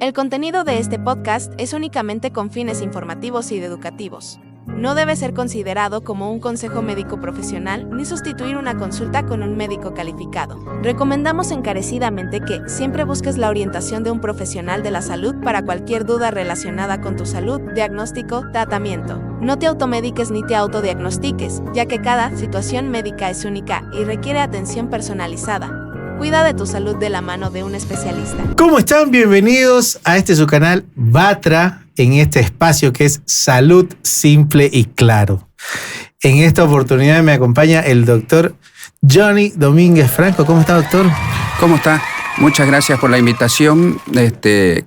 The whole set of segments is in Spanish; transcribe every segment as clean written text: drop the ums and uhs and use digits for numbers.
El contenido de este podcast es únicamente con fines informativos y educativos. No debe ser considerado como un consejo médico profesional ni sustituir una consulta con un médico calificado. Recomendamos encarecidamente que siempre busques la orientación de un profesional de la salud para cualquier duda relacionada con tu salud, diagnóstico, tratamiento. No te automediques ni te autodiagnostiques, ya que cada situación médica es única y requiere atención personalizada. Cuida de tu salud de la mano de un especialista. ¿Cómo están? Bienvenidos a su canal Batra, en este espacio que es Salud Simple y Claro. En esta oportunidad me acompaña el doctor Johnny Domínguez Franco. ¿Cómo está, doctor? ¿Cómo está? Muchas gracias por la invitación.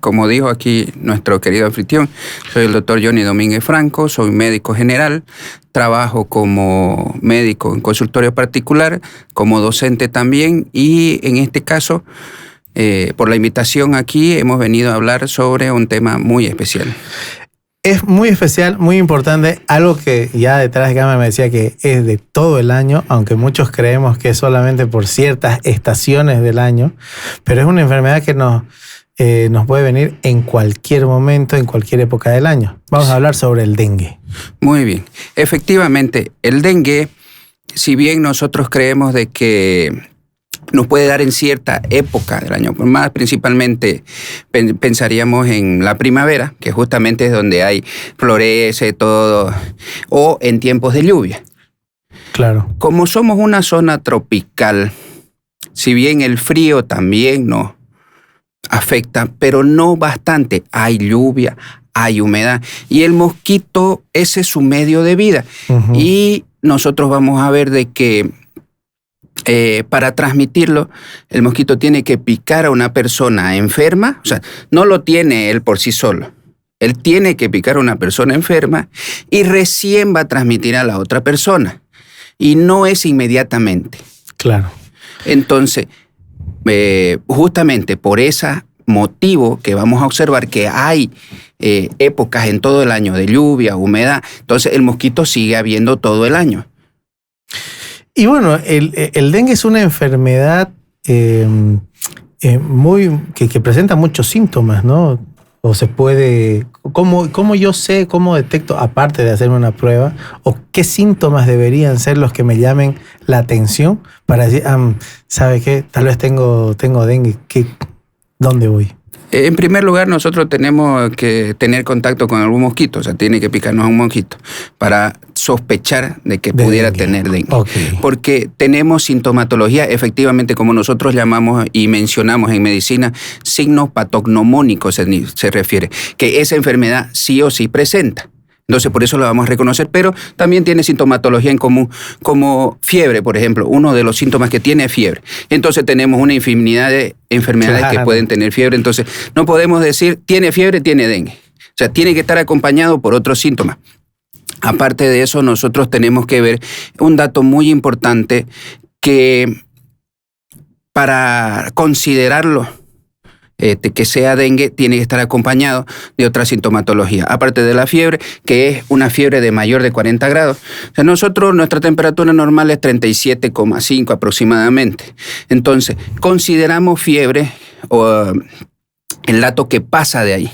Como dijo aquí nuestro querido anfitrión, soy el doctor Johnny Domínguez Franco, soy médico general, trabajo como médico en consultorio particular, como docente también, y en este caso, por la invitación aquí, hemos venido a hablar sobre un tema muy especial. Es muy especial, muy importante, algo que ya detrás de cámara me decía que es de todo el año, aunque muchos creemos que es solamente por ciertas estaciones del año, pero es una enfermedad que nos puede venir en cualquier momento, en cualquier época del año. Vamos a hablar sobre el dengue. Muy bien. Efectivamente, el dengue, si bien nosotros creemos de que nos puede dar en cierta época del año, más principalmente pensaríamos en la primavera, que justamente es donde florece todo, o en tiempos de lluvia. Claro. Como somos una zona tropical, si bien el frío también nos afecta, pero no bastante, hay lluvia, hay humedad, y el mosquito, ese es su medio de vida. Uh-huh. Y nosotros vamos a ver de que para transmitirlo, el mosquito tiene que picar a una persona enferma, o sea, no lo tiene él por sí solo. Él tiene que picar a una persona enferma y recién va a transmitir a la otra persona. Y no es inmediatamente. Claro. Entonces, justamente por ese motivo que vamos a observar que hay épocas en todo el año de lluvia, humedad, entonces el mosquito sigue habiendo todo el año. Y bueno, el dengue es una enfermedad que presenta muchos síntomas, ¿no? O se puede... ¿Cómo yo sé, cómo detecto, aparte de hacerme una prueba, o qué síntomas deberían ser los que me llamen la atención para decir, ¿sabe qué? Tal vez tengo dengue. ¿Dónde voy? En primer lugar, nosotros tenemos que tener contacto con algún mosquito, o sea, tiene que picarnos a un mosquito para sospechar de que pudiera tener dengue. Okay. Porque tenemos sintomatología, efectivamente, como nosotros llamamos y mencionamos en medicina, signos patognomónicos se refiere, que esa enfermedad sí o sí presenta. Entonces, por eso lo vamos a reconocer, pero también tiene sintomatología en común, como fiebre, por ejemplo. Uno de los síntomas que tiene es fiebre. Entonces, tenemos una infinidad de enfermedades que pueden tener fiebre. Entonces, no podemos decir, tiene fiebre, tiene dengue. O sea, tiene que estar acompañado por otros síntomas. Aparte de eso, nosotros tenemos que ver un dato muy importante que para considerarlo, que sea dengue, tiene que estar acompañado de otra sintomatología, aparte de la fiebre, que es una fiebre de mayor de 40 grados. O sea, nuestra temperatura normal es 37,5 aproximadamente. Entonces, consideramos fiebre o el dato que pasa de ahí.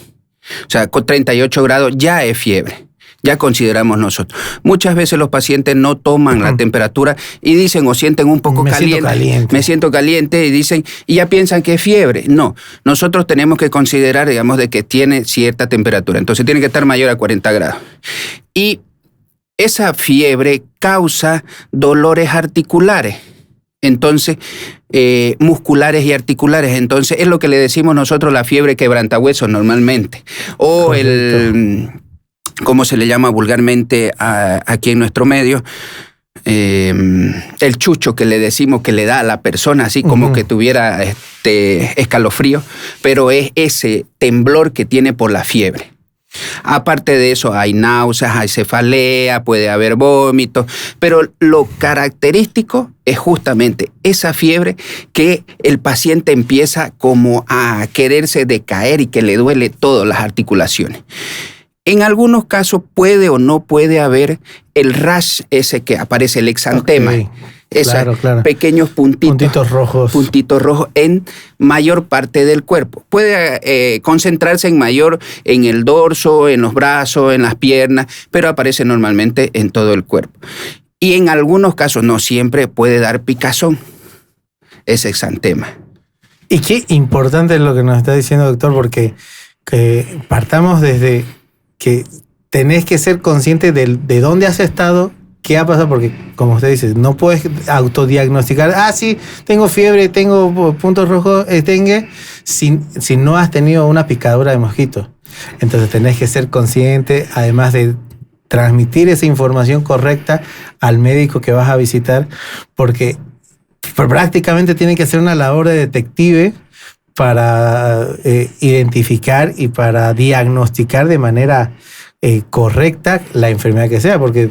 O sea, con 38 grados ya es fiebre. Ya consideramos nosotros. Muchas veces los pacientes no toman la temperatura y dicen o sienten un poco caliente. Me siento caliente y dicen, y ya piensan que es fiebre. No, nosotros tenemos que considerar, digamos, de que tiene cierta temperatura. Entonces tiene que estar mayor a 40 grados. Y esa fiebre causa dolores articulares. Entonces, musculares y articulares. Entonces, es lo que le decimos nosotros la fiebre quebrantahuesos normalmente. O correcto. ¿Cómo se le llama vulgarmente aquí en nuestro medio? El chucho que le decimos que le da a la persona, así como que tuviera escalofrío, pero es ese temblor que tiene por la fiebre. Aparte de eso, hay náuseas, hay cefalea, puede haber vómitos, pero lo característico es justamente esa fiebre que el paciente empieza como a quererse decaer y que le duele todas las articulaciones. En algunos casos puede o no puede haber el rash ese que aparece, el exantema. Okay. Esos claro. pequeños puntitos rojos en mayor parte del cuerpo. Puede concentrarse en el dorso, en los brazos, en las piernas, pero aparece normalmente en todo el cuerpo. Y en algunos casos, no siempre, puede dar picazón, ese exantema. Y qué importante es lo que nos está diciendo, doctor, porque partamos desde que tenés que ser consciente de dónde has estado, qué ha pasado, porque como usted dice, no puedes autodiagnosticar, sí, tengo fiebre, tengo puntos rojos, dengue, si no has tenido una picadura de mosquito. Entonces tenés que ser consciente, además de transmitir esa información correcta al médico que vas a visitar, porque prácticamente tiene que hacer una labor de detective para identificar y para diagnosticar de manera correcta la enfermedad que sea, porque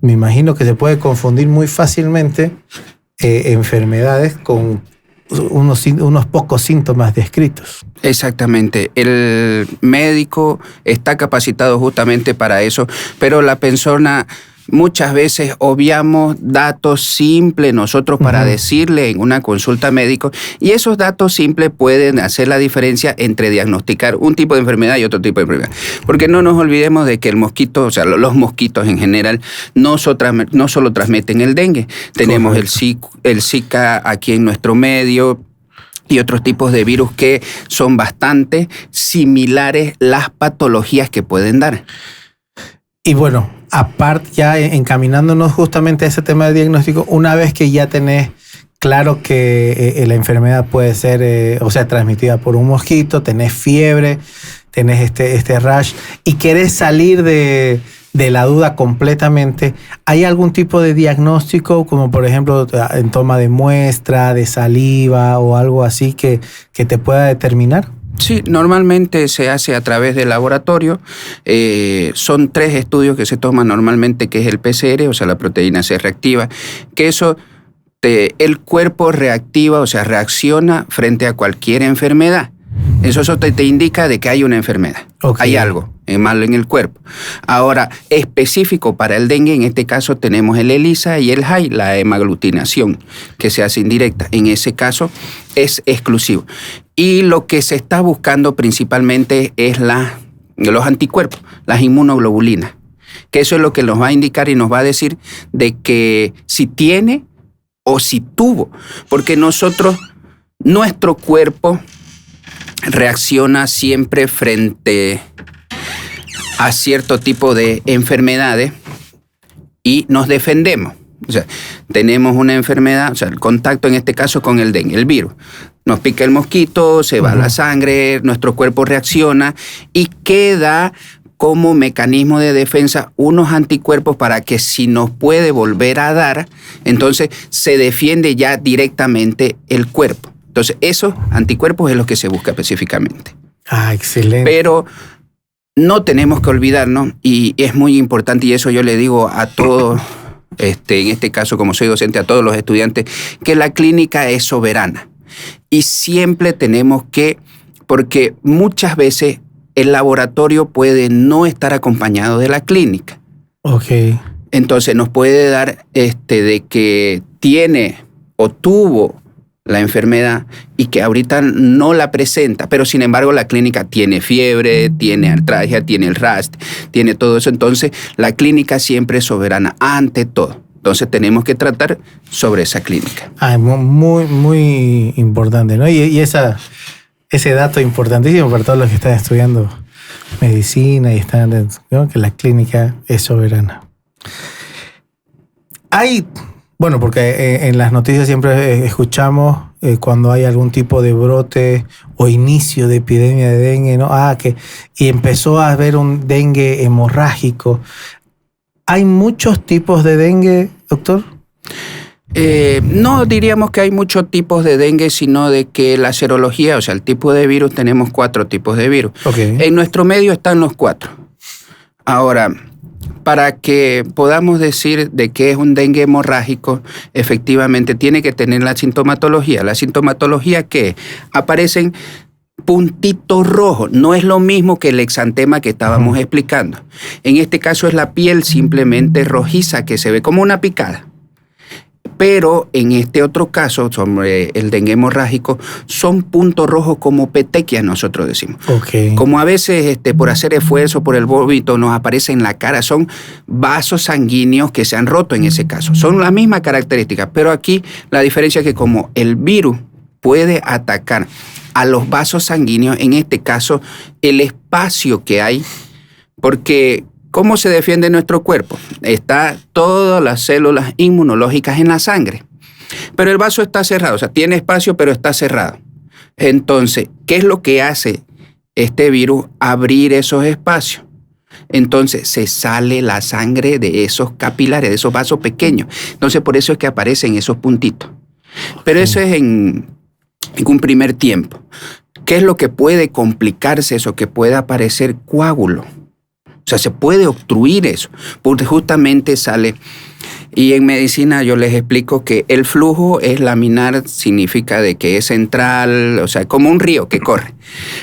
me imagino que se puede confundir muy fácilmente enfermedades con unos pocos síntomas descritos. Exactamente. El médico está capacitado justamente para eso, pero la persona muchas veces obviamos datos simples nosotros para decirle en una consulta médica, y esos datos simples pueden hacer la diferencia entre diagnosticar un tipo de enfermedad y otro tipo de enfermedad. Porque no nos olvidemos de que el mosquito, o sea, los mosquitos en general, no solo transmiten el dengue. Tenemos el Zika aquí en nuestro medio, y otros tipos de virus que son bastante similares las patologías que pueden dar. Y bueno, aparte ya encaminándonos justamente a ese tema de diagnóstico, una vez que ya tenés claro que la enfermedad puede ser, transmitida por un mosquito, tenés fiebre, tenés este rash y querés salir de la duda completamente, ¿hay algún tipo de diagnóstico, como por ejemplo en toma de muestra, de saliva o algo así que te pueda determinar? Sí, normalmente se hace a través del laboratorio. Son 3 estudios que se toman normalmente, que es el PCR, o sea, la proteína C reactiva, que eso el cuerpo reactiva, o sea, reacciona frente a cualquier enfermedad. Eso te indica de que hay una enfermedad. Okay. Hay algo malo en el cuerpo. Ahora, específico para el dengue, en este caso tenemos el ELISA y el HAI, la hemaglutinación, que se hace indirecta. En ese caso es exclusivo. Y lo que se está buscando principalmente es los anticuerpos, las inmunoglobulinas, que eso es lo que nos va a indicar y nos va a decir de que si tiene o si tuvo, porque nuestro cuerpo reacciona siempre frente a cierto tipo de enfermedades y nos defendemos. O sea, tenemos una enfermedad, o sea, el contacto en este caso con el dengue, el virus. Nos pica el mosquito, se va la sangre, nuestro cuerpo reacciona y queda como mecanismo de defensa unos anticuerpos para que si nos puede volver a dar, entonces se defiende ya directamente el cuerpo. Entonces, esos anticuerpos es lo que se busca específicamente. Excelente. Pero no tenemos que olvidarnos, y es muy importante, y eso yo le digo a todos, en este caso como soy docente, a todos los estudiantes, que la clínica es soberana. Y siempre tenemos porque muchas veces el laboratorio puede no estar acompañado de la clínica. Ok. Entonces nos puede dar de que tiene o tuvo la enfermedad y que ahorita no la presenta, pero sin embargo la clínica tiene fiebre, tiene artralgia, tiene el rash, tiene todo eso. Entonces la clínica siempre es soberana ante todo. Entonces tenemos que tratar sobre esa clínica. Muy, muy importante, ¿no? Y ese dato importantísimo para todos los que están estudiando medicina y están, ¿no? Que la clínica es soberana. Bueno, porque en las noticias siempre escuchamos cuando hay algún tipo de brote o inicio de epidemia de dengue, ¿no? Y empezó a haber un dengue hemorrágico. ¿Hay muchos tipos de dengue, doctor? No diríamos que hay muchos tipos de dengue, sino de que la serología, o sea, el tipo de virus, tenemos 4 tipos de virus. Okay. En nuestro medio están los 4. Ahora, para que podamos decir de que es un dengue hemorrágico, efectivamente tiene que tener la sintomatología. La sintomatología que aparecen puntitos rojos, no es lo mismo que el exantema que estábamos explicando. En este caso es la piel simplemente rojiza que se ve como una picada. Pero en este otro caso, sobre el dengue hemorrágico, son puntos rojos como petequias, nosotros decimos. Ok. Como a veces por hacer esfuerzo, por el vómito, nos aparece en la cara, son vasos sanguíneos que se han roto en ese caso. Son la misma característica, pero aquí la diferencia es que como el virus puede atacar a los vasos sanguíneos, en este caso, el espacio que hay, porque ¿cómo se defiende nuestro cuerpo? Está todas las células inmunológicas en la sangre, pero el vaso está cerrado, o sea, tiene espacio, pero está cerrado. Entonces, ¿qué es lo que hace este virus? Abrir esos espacios. Entonces, se sale la sangre de esos capilares, de esos vasos pequeños. Entonces, por eso es que aparecen esos puntitos. Pero eso es en un primer tiempo. ¿Qué es lo que puede complicarse eso? Que puede aparecer coágulo. O sea, se puede obstruir eso, porque justamente sale. Y en medicina yo les explico que el flujo es laminar, significa de que es central, o sea, como un río que corre.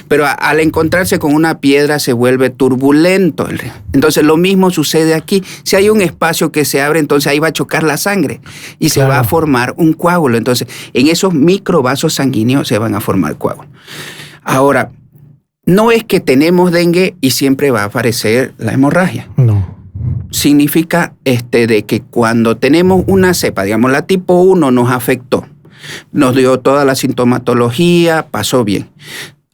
Pero al encontrarse con una piedra se vuelve turbulento el río. Entonces lo mismo sucede aquí. Si hay un espacio que se abre, entonces ahí va a chocar la sangre y se va a formar un coágulo. Entonces en esos microvasos sanguíneos se van a formar coágulos. Ahora, no es que tenemos dengue y siempre va a aparecer la hemorragia. No. Significa de que cuando tenemos una cepa, digamos la tipo 1 nos afectó, nos dio toda la sintomatología, pasó bien.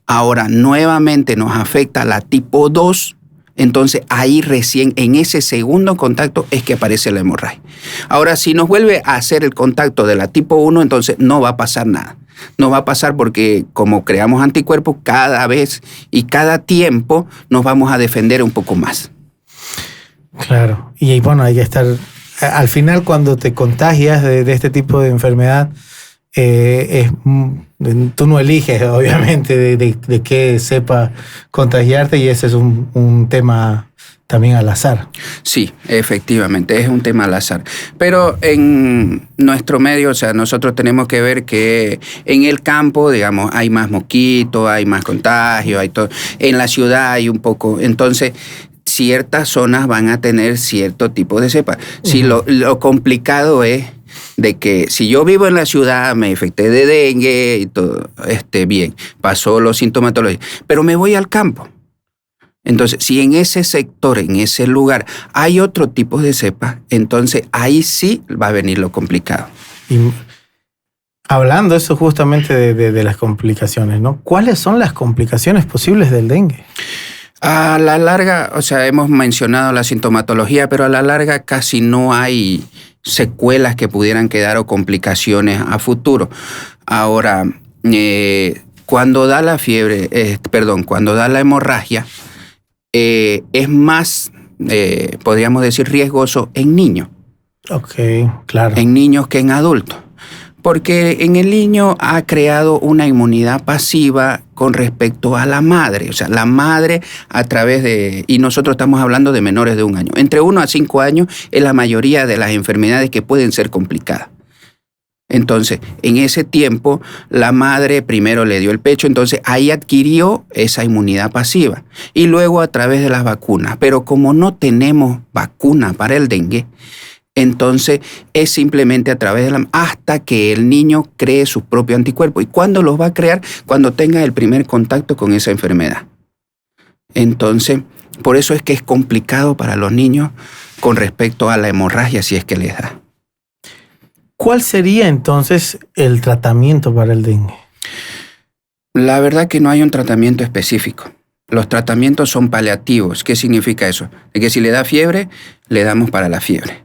Ahora nuevamente nos afecta la tipo 2, entonces ahí recién en ese segundo contacto es que aparece la hemorragia. Ahora si nos vuelve a hacer el contacto de la tipo 1, entonces no va a pasar nada. No va a pasar porque como creamos anticuerpos cada vez y cada tiempo nos vamos a defender un poco más. Claro, y bueno, hay que estar, al final cuando te contagias de este tipo de enfermedad, tú no eliges obviamente de qué cepa contagiarte y ese es un tema también al azar. Sí, efectivamente, es un tema al azar. Pero en nuestro medio, o sea, nosotros tenemos que ver que en el campo, digamos, hay más mosquitos, hay más contagio, hay todo. En la ciudad hay un poco, entonces ciertas zonas van a tener cierto tipo de cepa. Si lo complicado es de que si yo vivo en la ciudad, me infecté de dengue y todo, bien, pasó los sintomatológicos, pero me voy al campo. Entonces, si en ese sector, en ese lugar, hay otro tipo de cepa, entonces ahí sí va a venir lo complicado. Y hablando eso justamente de las complicaciones, ¿no? ¿Cuáles son las complicaciones posibles del dengue? A la larga, o sea, hemos mencionado la sintomatología, pero a la larga casi no hay secuelas que pudieran quedar o complicaciones a futuro. Ahora, cuando da la fiebre, cuando da la hemorragia, es más, podríamos decir, riesgoso en niños. Ok, claro. En niños que en adultos. Porque en el niño ha creado una inmunidad pasiva con respecto a la madre. O sea, la madre a través de... Y nosotros estamos hablando de menores de 1 año. Entre 1 a 5 años es la mayoría de las enfermedades que pueden ser complicadas. Entonces, en ese tiempo, la madre primero le dio el pecho, entonces ahí adquirió esa inmunidad pasiva. Y luego a través de las vacunas. Pero como no tenemos vacuna para el dengue, entonces es simplemente a través de hasta que el niño cree su propio anticuerpo. ¿Y cuándo los va a crear? Cuando tenga el primer contacto con esa enfermedad. Entonces, por eso es que es complicado para los niños con respecto a la hemorragia si es que les da. ¿Cuál sería entonces el tratamiento para el dengue? La verdad que no hay un tratamiento específico. Los tratamientos son paliativos. ¿Qué significa eso? De que si le da fiebre, le damos para la fiebre.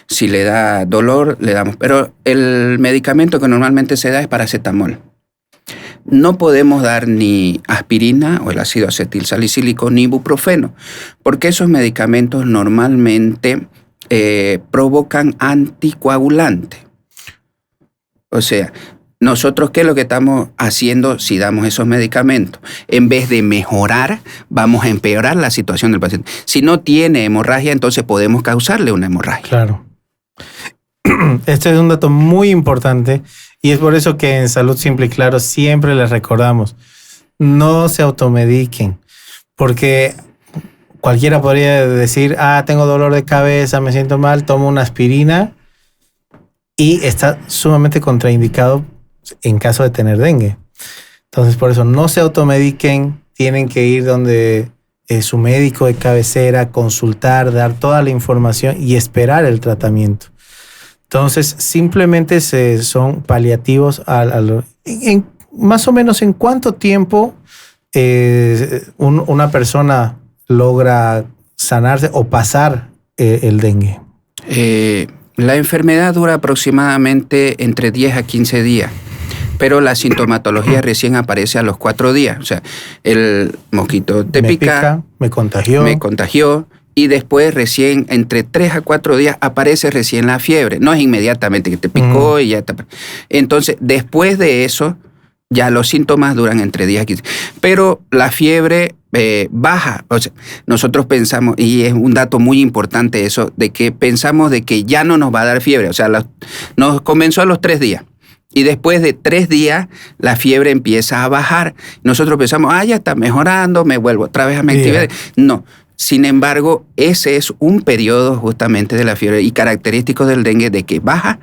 Si le da dolor, le damos. Pero el medicamento que normalmente se da es paracetamol. No podemos dar ni aspirina o el ácido acetilsalicílico ni ibuprofeno, porque esos medicamentos normalmente provocan anticoagulantes. O sea, nosotros, ¿qué es lo que estamos haciendo si damos esos medicamentos? En vez de mejorar, vamos a empeorar la situación del paciente. Si no tiene hemorragia, entonces podemos causarle una hemorragia. Claro. Este es un dato muy importante y es por eso que en Salud Simple y Claro siempre les recordamos, no se automediquen, porque cualquiera podría decir, tengo dolor de cabeza, me siento mal, tomo una aspirina y está sumamente contraindicado en caso de tener dengue. Entonces, por eso no se automediquen, tienen que ir donde su médico de cabecera, consultar, dar toda la información y esperar el tratamiento. Entonces, simplemente son paliativos más o menos en cuánto tiempo una persona logra sanarse o pasar el dengue. La enfermedad dura aproximadamente entre 10 a 15 días, pero la sintomatología recién aparece a los 4 días. O sea, el mosquito te pica, me contagió, y después recién entre 3 a 4 días aparece recién la fiebre. No es inmediatamente que te picó y ya está. Entonces, después de eso, ya los síntomas duran entre 10 a 15. Pero la fiebre baja. O sea, nosotros pensamos, y es un dato muy importante eso, de que pensamos de que ya no nos va a dar fiebre. O sea, nos comenzó a los 3 días. Y después de 3 días, la fiebre empieza a bajar. Nosotros pensamos, ya está mejorando, me vuelvo otra vez a mi actividad. No. Sin embargo, ese es un periodo justamente de la fiebre y característico del dengue de que baja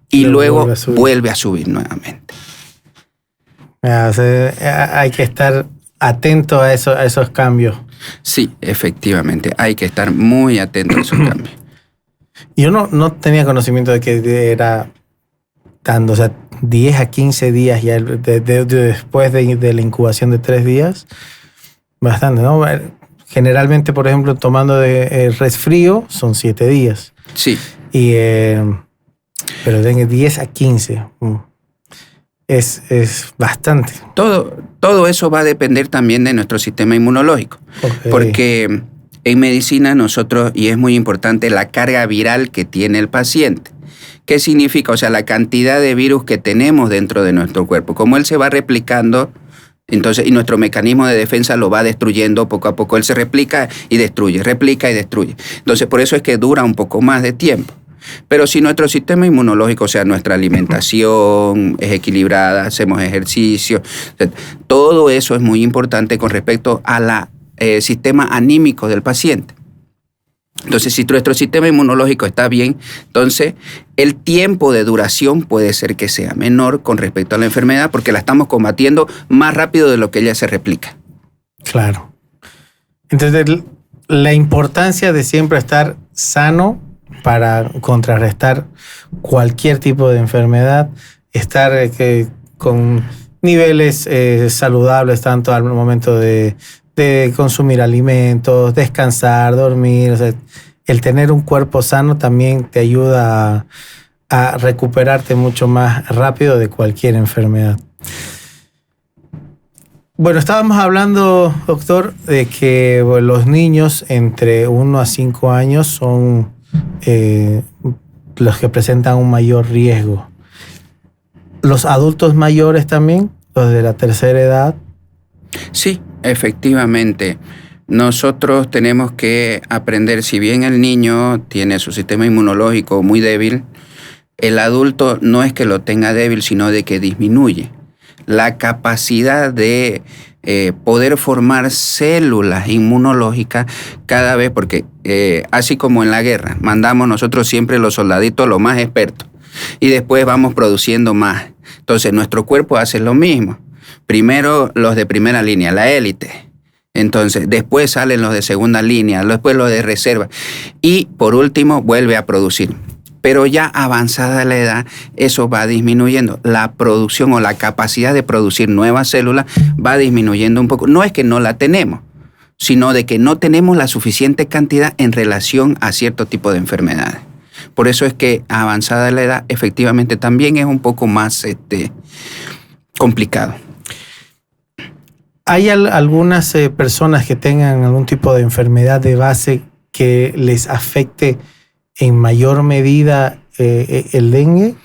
y luego vuelve a subir nuevamente. Hay que estar atento a esos cambios. Sí, efectivamente, hay que estar muy atento a esos cambios. Yo no tenía conocimiento de que era tanto, o sea, 10 a 15 días ya después de la incubación de 3 días. Bastante, ¿no? Generalmente, por ejemplo, tomando de resfrío son 7 días. Sí. Pero de 10 a 15 es bastante. Todo eso va a depender también de nuestro sistema inmunológico. Okay. Porque en medicina nosotros, y es muy importante, la carga viral que tiene el paciente. ¿Qué significa? O sea, la cantidad de virus que tenemos dentro de nuestro cuerpo. Como él se va replicando, entonces, y nuestro mecanismo de defensa lo va destruyendo poco a poco. Él se replica y destruye, replica y destruye. Entonces, por eso es que dura un poco más de tiempo. Pero si nuestro sistema inmunológico, o sea, nuestra alimentación es equilibrada, hacemos ejercicio, todo eso es muy importante con respecto al sistema anímico del paciente. Entonces, si nuestro sistema inmunológico está bien, entonces el tiempo de duración puede ser que sea menor con respecto a la enfermedad porque la estamos combatiendo más rápido de lo que ella se replica. Claro. Entonces, la importancia de siempre estar sano para contrarrestar cualquier tipo de enfermedad, estar con niveles saludables tanto al momento de consumir alimentos, descansar, dormir. O sea, el tener un cuerpo sano también te ayuda a recuperarte mucho más rápido de cualquier enfermedad. Bueno, estábamos hablando, doctor, de que los niños entre 1 a 5 años son los que presentan un mayor riesgo. ¿Los adultos mayores también? ¿Los de la tercera edad? Sí, efectivamente. Nosotros tenemos que aprender, si bien el niño tiene su sistema inmunológico muy débil, el adulto no es que lo tenga débil, sino de que disminuye. La capacidad de poder formar células inmunológicas cada vez, porque así como en la guerra, mandamos nosotros siempre los soldaditos los más expertos y después vamos produciendo más. Entonces nuestro cuerpo hace lo mismo. Primero los de primera línea, la élite. Entonces, después salen los de segunda línea, después los de reserva. Y por último, vuelve a producir. Pero ya avanzada la edad, eso va disminuyendo. La producción o la capacidad de producir nuevas células va disminuyendo un poco. No es que no la tenemos, sino de que no tenemos la suficiente cantidad en relación a cierto tipo de enfermedades. Por eso es que avanzada la edad, efectivamente, también es un poco más complicado. ¿Hay algunas personas que tengan algún tipo de enfermedad de base que les afecte en mayor medida el dengue?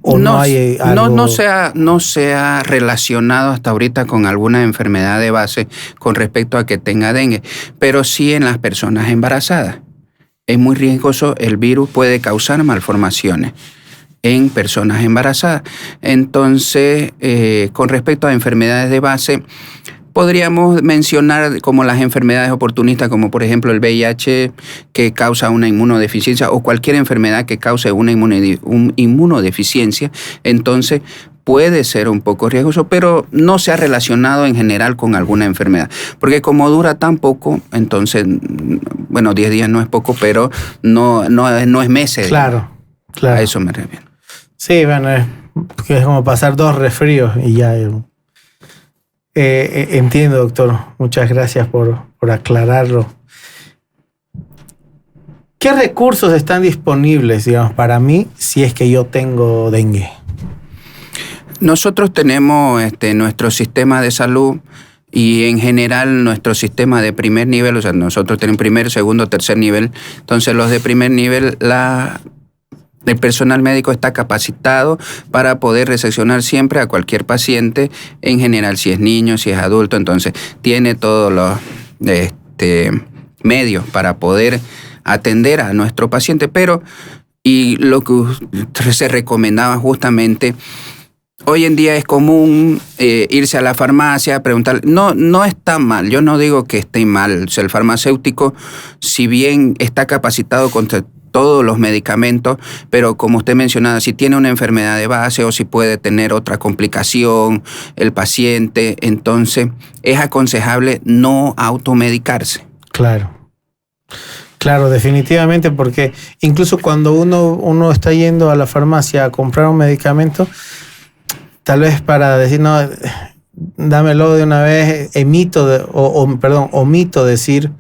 ¿O no hay algo? No se ha relacionado hasta ahorita con alguna enfermedad de base con respecto a que tenga dengue, pero sí en las personas embarazadas. Es muy riesgoso, el virus puede causar malformaciones en personas embarazadas. Entonces, con respecto a enfermedades de base, Podríamos mencionar como las enfermedades oportunistas, como por ejemplo el VIH, que causa una inmunodeficiencia, o cualquier enfermedad que cause una inmunodeficiencia. Entonces puede ser un poco riesgoso, pero no se ha relacionado en general con alguna enfermedad. Porque como dura tan poco, entonces, bueno, 10 días no es poco, pero no es meses. Claro. A eso me refiero. Sí, bueno, es como pasar 2 resfríos y ya. Entiendo, doctor. Muchas gracias por aclararlo. ¿Qué recursos están disponibles, digamos, para mí si es que yo tengo dengue? Nosotros tenemos nuestro sistema de salud y en general nuestro sistema de primer nivel, o sea, nosotros tenemos primer, segundo, tercer nivel. Entonces los de primer nivel, el personal médico está capacitado para poder recepcionar siempre a cualquier paciente, en general si es niño, si es adulto, entonces tiene todos los medios para poder atender a nuestro paciente, y lo que se recomendaba justamente, hoy en día es común irse a la farmacia, preguntar, no está mal, yo no digo que esté mal, o sea, el farmacéutico, si bien está capacitado contra todos los medicamentos, pero como usted mencionaba, si tiene una enfermedad de base o si puede tener otra complicación el paciente, entonces es aconsejable no automedicarse. Claro, definitivamente, porque incluso cuando uno está yendo a la farmacia a comprar un medicamento, tal vez para decir, no, dámelo de una vez, omito decir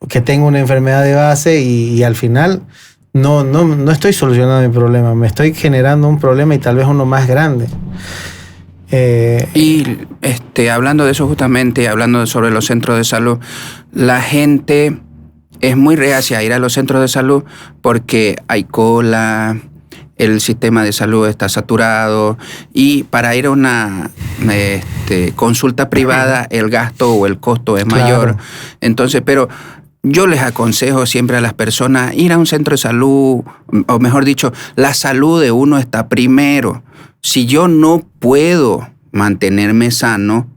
que tengo una enfermedad de base y al final no estoy solucionando mi problema, me estoy generando un problema y tal vez uno más grande. Hablando de eso justamente, hablando sobre los centros de salud, la gente es muy reacia a ir a los centros de salud porque hay cola, el sistema de salud está saturado y para ir a una consulta privada el gasto o el costo es mayor. Entonces, pero yo les aconsejo siempre a las personas ir a un centro de salud, o mejor dicho, la salud de uno está primero. Si yo no puedo mantenerme sano,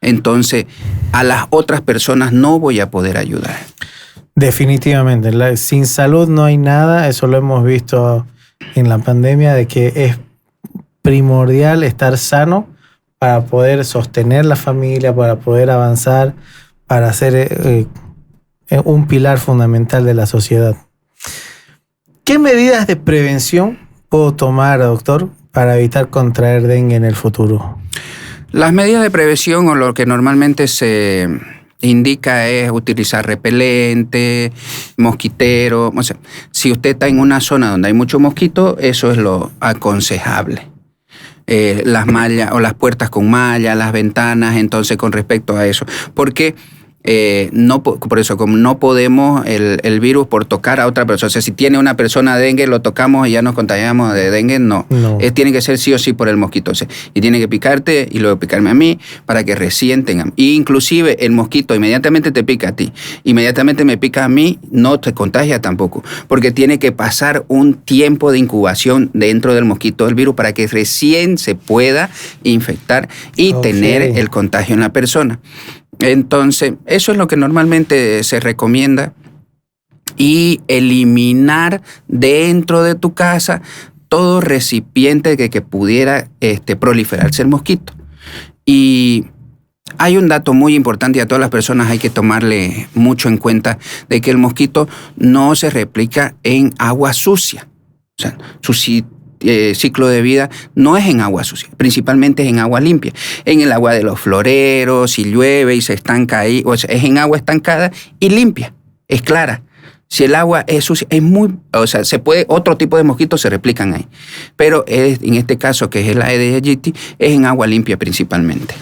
entonces a las otras personas no voy a poder ayudar. Definitivamente, sin salud no hay nada, eso lo hemos visto en la pandemia, de que es primordial estar sano para poder sostener la familia, para poder avanzar, para ser un pilar fundamental de la sociedad. ¿Qué medidas de prevención puedo tomar, doctor, para evitar contraer dengue en el futuro? Las medidas de prevención, o lo que normalmente se indica, es utilizar repelente, mosquitero. O sea, si usted está en una zona donde hay mucho mosquito, eso es lo aconsejable. Las mallas o las puertas con malla, las ventanas, entonces con respecto a eso. Porque por eso, como no podemos el virus por tocar a otra persona. O sea, si tiene una persona dengue, lo tocamos y ya nos contagiamos de dengue, no. Tiene que ser sí o sí por el mosquito. O sea, y tiene que picarte y luego picarme a mí para que recién tengan. Y inclusive el mosquito inmediatamente te pica a ti, inmediatamente me pica a mí, no te contagia tampoco. Porque tiene que pasar un tiempo de incubación dentro del mosquito del virus para que recién se pueda infectar y tener el contagio en la persona. Entonces, eso es lo que normalmente se recomienda. Y eliminar dentro de tu casa todo recipiente que pudiera proliferarse el mosquito. Y hay un dato muy importante y a todas las personas hay que tomarle mucho en cuenta, de que el mosquito no se replica en agua sucia. O sea, su ciclo de vida no es en agua sucia, principalmente es en agua limpia. En el agua de los floreros, si llueve y se estanca ahí, o sea, es en agua estancada y limpia, es clara. Si el agua es sucia, otro tipo de mosquitos se replican ahí. Pero en este caso, que es el Aedes aegypti, es en agua limpia principalmente.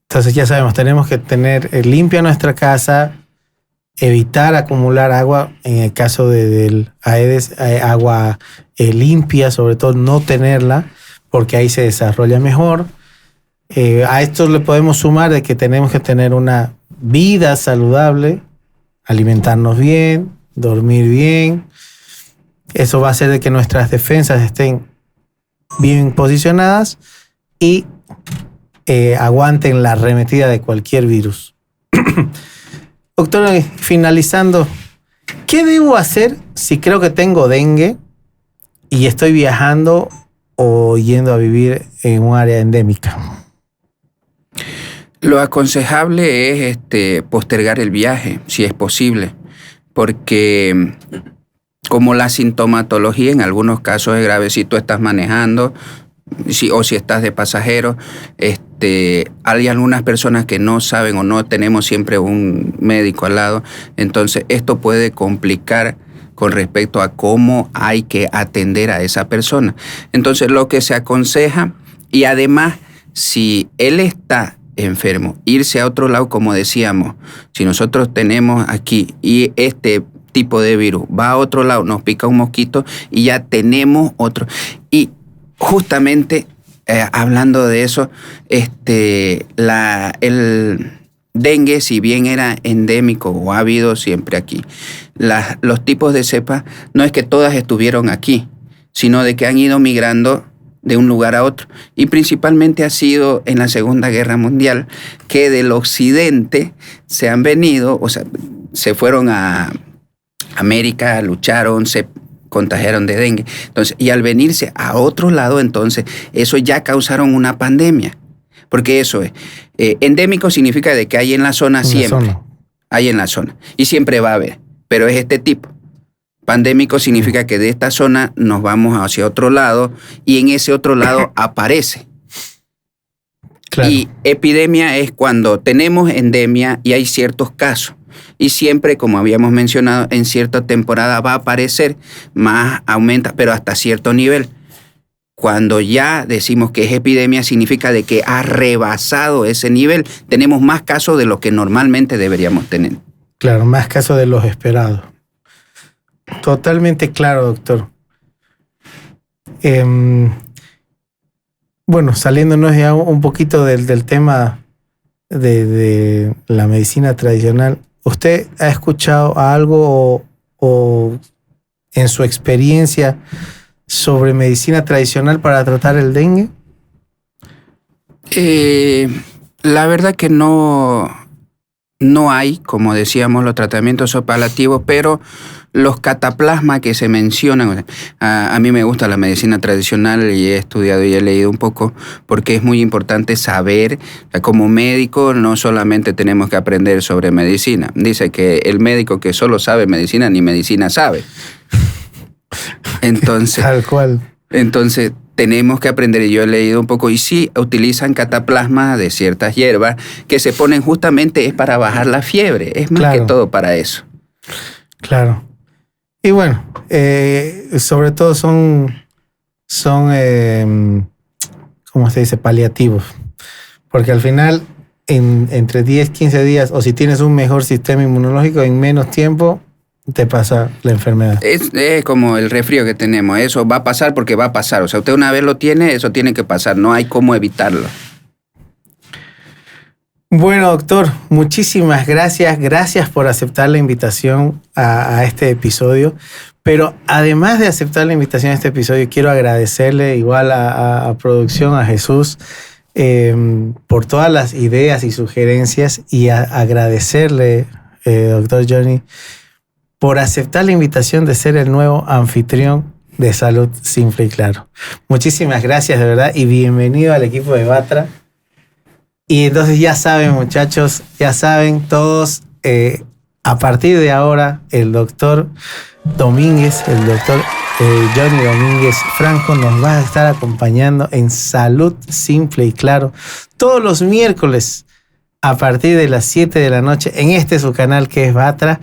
Entonces ya sabemos, tenemos que tener limpia nuestra casa, evitar acumular agua, en el caso del Aedes, agua limpia, sobre todo no tenerla, porque ahí se desarrolla mejor. A esto le podemos sumar de que tenemos que tener una vida saludable, alimentarnos bien, dormir bien. Eso va a hacer de que nuestras defensas estén bien posicionadas y aguanten la arremetida de cualquier virus. Doctor, finalizando, ¿qué debo hacer si creo que tengo dengue y estoy viajando o yendo a vivir en un área endémica? Lo aconsejable es postergar el viaje, si es posible, porque como la sintomatología en algunos casos es grave, si tú estás manejando o si estás de pasajero, hay algunas personas que no saben o no tenemos siempre un médico al lado, entonces esto puede complicar con respecto a cómo hay que atender a esa persona. Entonces lo que se aconseja, y además si él está enfermo, irse a otro lado, como decíamos, si nosotros tenemos aquí y este tipo de virus va a otro lado, nos pica un mosquito y ya tenemos otro. Y justamente hablando de eso, el dengue, si bien era endémico o ha habido siempre aquí, los tipos de cepas no es que todas estuvieron aquí, sino de que han ido migrando de un lugar a otro. Y principalmente ha sido en la Segunda Guerra Mundial que del occidente se han venido, o sea, se fueron a América, lucharon, se contagiaron de dengue. Entonces, y al venirse a otro lado, entonces, eso ya causaron una pandemia. Porque eso es, endémico significa de que hay en la zona siempre. Hay en la zona. Y siempre va a haber. Pero es este tipo. Pandémico significa que de esta zona nos vamos hacia otro lado y en ese otro lado aparece. Claro. Y epidemia es cuando tenemos endemia y hay ciertos casos. Y siempre, como habíamos mencionado, en cierta temporada va a aparecer, más aumenta, pero hasta cierto nivel. Cuando ya decimos que es epidemia, significa de que ha rebasado ese nivel. Tenemos más casos de lo que normalmente deberíamos tener. Claro, más casos de los esperados. Totalmente claro, doctor. Bueno, saliéndonos ya un poquito del tema de la medicina tradicional, ¿usted ha escuchado algo o en su experiencia sobre medicina tradicional para tratar el dengue? La verdad que no hay, como decíamos, los tratamientos paliativos, pero los cataplasmas que se mencionan, a mí me gusta la medicina tradicional y he estudiado y he leído un poco porque es muy importante saber, como médico no solamente tenemos que aprender sobre medicina. Dice que el médico que solo sabe medicina ni medicina sabe. Entonces, tal cual. Entonces tenemos que aprender, y yo he leído un poco, y sí utilizan cataplasmas de ciertas hierbas que se ponen justamente es para bajar la fiebre, es más que todo para eso. Claro. Y bueno, sobre todo son ¿cómo se dice? Paliativos. Porque al final, entre 10, 15 días, o si tienes un mejor sistema inmunológico, en menos tiempo te pasa la enfermedad. Es como el resfrío que tenemos, eso va a pasar porque va a pasar. O sea, usted una vez lo tiene, eso tiene que pasar, no hay cómo evitarlo. Bueno, doctor, muchísimas gracias. Gracias por aceptar la invitación a este episodio. Pero además de aceptar la invitación a este episodio, quiero agradecerle igual a producción, a Jesús, por todas las ideas y sugerencias, y agradecerle, doctor Johnny, por aceptar la invitación de ser el nuevo anfitrión de Salud Simple y Claro. Muchísimas gracias, de verdad, y bienvenido al equipo de Batra. Y entonces ya saben, muchachos, ya saben todos, a partir de ahora, el doctor Domínguez, el doctor Johnny Domínguez Franco nos va a estar acompañando en Salud Simple y Claro todos los miércoles a partir de las 7 de la noche en su canal que es Batra.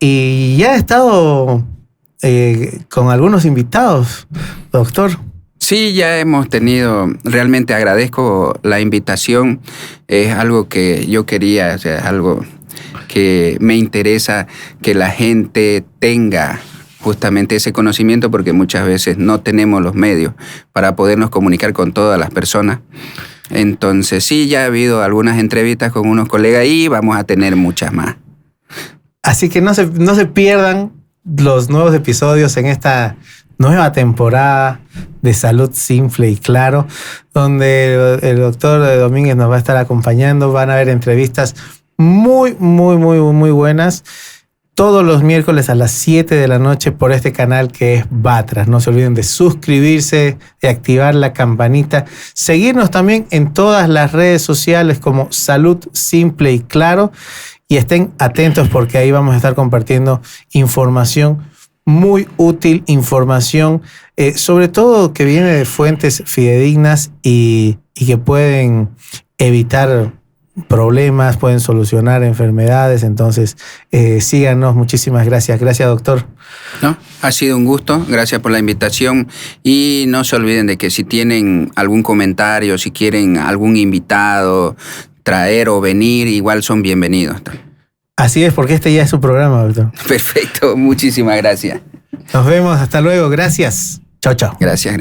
Y ya he estado con algunos invitados, doctor. Sí, ya hemos tenido, realmente agradezco la invitación, es algo que yo quería, o sea, algo que me interesa que la gente tenga justamente ese conocimiento, porque muchas veces no tenemos los medios para podernos comunicar con todas las personas. Entonces sí, ya ha habido algunas entrevistas con unos colegas y vamos a tener muchas más. Así que no se pierdan los nuevos episodios en esta nueva temporada de Salud Simple y Claro, donde el doctor Domínguez nos va a estar acompañando. Van a haber entrevistas muy buenas todos los miércoles a las 7 de la noche por este canal que es Batras. No se olviden de suscribirse, de activar la campanita, seguirnos también en todas las redes sociales como Salud Simple y Claro, y estén atentos porque ahí vamos a estar compartiendo información muy útil, información sobre todo que viene de fuentes fidedignas y que pueden evitar problemas, pueden solucionar enfermedades. Entonces, síganos. Muchísimas gracias. Gracias, doctor. No, ha sido un gusto. Gracias por la invitación. Y no se olviden de que si tienen algún comentario, si quieren algún invitado traer o venir, igual son bienvenidos. Así es, porque este ya es su programa, doctor. Perfecto. Muchísimas gracias. Nos vemos. Hasta luego. Gracias. Chao, chao. Gracias.